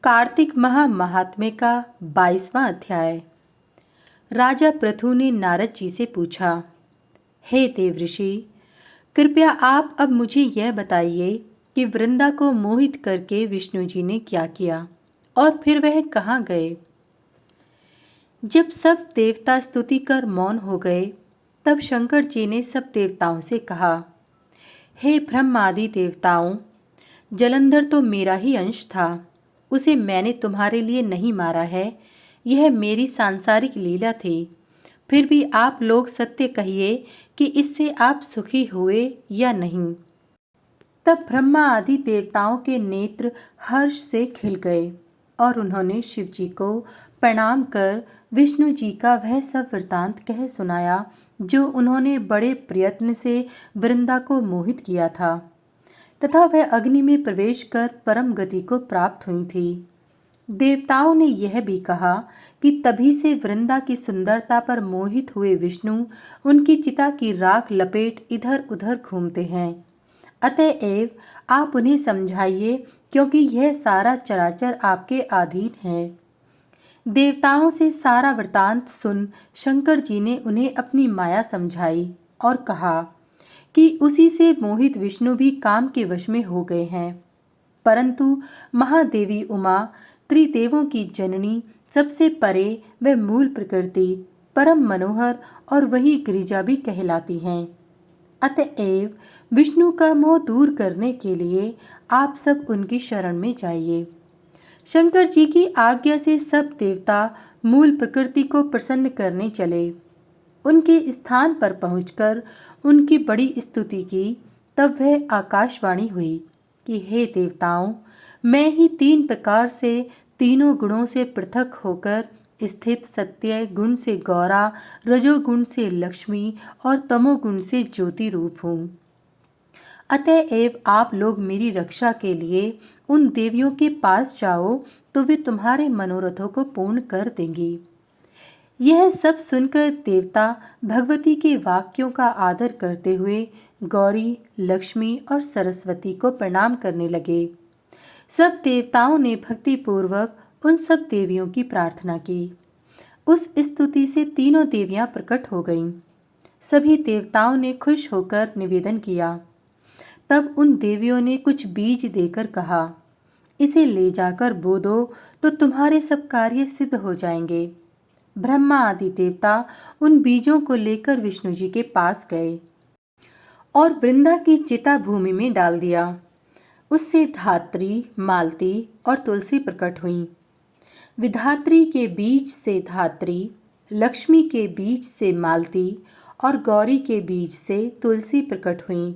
कार्तिक माह महात्म्य का 22वां अध्याय। राजा पृथु ने नारद जी से पूछा, हे देवऋषि, कृपया आप अब मुझे यह बताइए कि वृंदा को मोहित करके विष्णु जी ने क्या किया और फिर वह कहाँ गए। जब सब देवता स्तुति कर मौन हो गए, तब शंकर जी ने सब देवताओं से कहा, हे ब्रह्म आदि देवताओं, जलंधर तो मेरा ही अंश था, उसे मैंने तुम्हारे लिए नहीं मारा है, यह मेरी सांसारिक लीला थी। फिर भी आप लोग सत्य कहिए कि इससे आप सुखी हुए या नहीं। तब ब्रह्मा आदि देवताओं के नेत्र हर्ष से खिल गए और उन्होंने शिव जी को प्रणाम कर विष्णु जी का वह सब वृतांत कह सुनाया जो उन्होंने बड़े प्रयत्न से वृंदा को मोहित किया था तथा वह अग्नि में प्रवेश कर परम गति को प्राप्त हुई थी। देवताओं ने यह भी कहा कि तभी से वृंदा की सुंदरता पर मोहित हुए विष्णु उनकी चिता की राख लपेट इधर उधर घूमते हैं। अतएव आप उन्हें समझाइए, क्योंकि यह सारा चराचर आपके अधीन है। देवताओं से सारा वृतांत सुन शंकर जी ने उन्हें अपनी माया समझाई और कहा कि उसी से मोहित विष्णु भी काम के वश में हो गए हैं। परंतु महादेवी उमा, त्रिदेवों की जननी, सबसे परे व मूल प्रकृति, परम मनोहर और वही गिरिजा भी कहलाती हैं। अतएव विष्णु का मोह दूर करने के लिए आप सब उनकी शरण में जाइए। शंकर जी की आज्ञा से सब देवता मूल प्रकृति को प्रसन्न करने चले। उनके स्थान पर पहुंचकर उनकी बड़ी स्तुति की। तब वह आकाशवाणी हुई कि हे देवताओं, मैं ही 3 प्रकार से तीनों गुणों से पृथक होकर स्थित सत्य गुण से गौरा, रजोगुण से लक्ष्मी और तमोगुण से ज्योति रूप हूँ। अतएव आप लोग मेरी रक्षा के लिए उन देवियों के पास जाओ तो वे तुम्हारे मनोरथों को पूर्ण कर देंगी। यह सब सुनकर देवता भगवती के वाक्यों का आदर करते हुए गौरी, लक्ष्मी और सरस्वती को प्रणाम करने लगे। सब देवताओं ने भक्तिपूर्वक उन सब देवियों की प्रार्थना की। उस स्तुति से तीनों देवियां प्रकट हो गईं। सभी देवताओं ने खुश होकर निवेदन किया। तब उन देवियों ने कुछ बीज देकर कहा, इसे ले जाकर बो दो तो तुम्हारे सब कार्य सिद्ध हो जाएंगे। ब्रह्मा आदि देवता उन बीजों को लेकर विष्णु जी के पास गए और वृंदा की चिता भूमि में डाल दिया। उससे धात्री, मालती और तुलसी प्रकट हुईं। विधात्री के बीज से धात्री, लक्ष्मी के बीज से मालती और गौरी के बीज से तुलसी प्रकट हुईं।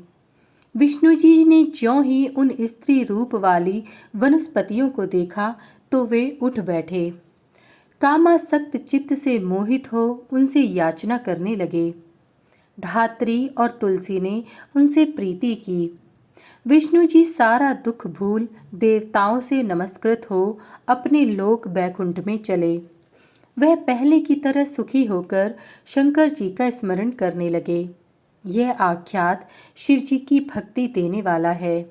विष्णु जी ने ज्यों ही उन स्त्री रूप वाली वनस्पतियों को देखा तो वे उठ बैठे। कामासक्त चित्त से मोहित हो उनसे याचना करने लगे। धात्री और तुलसी ने उनसे प्रीति की। विष्णु जी सारा दुख भूल देवताओं से नमस्कृत हो अपने लोक बैकुंठ में चले। वह पहले की तरह सुखी होकर शंकर जी का स्मरण करने लगे। यह आख्यात शिव जी की भक्ति देने वाला है।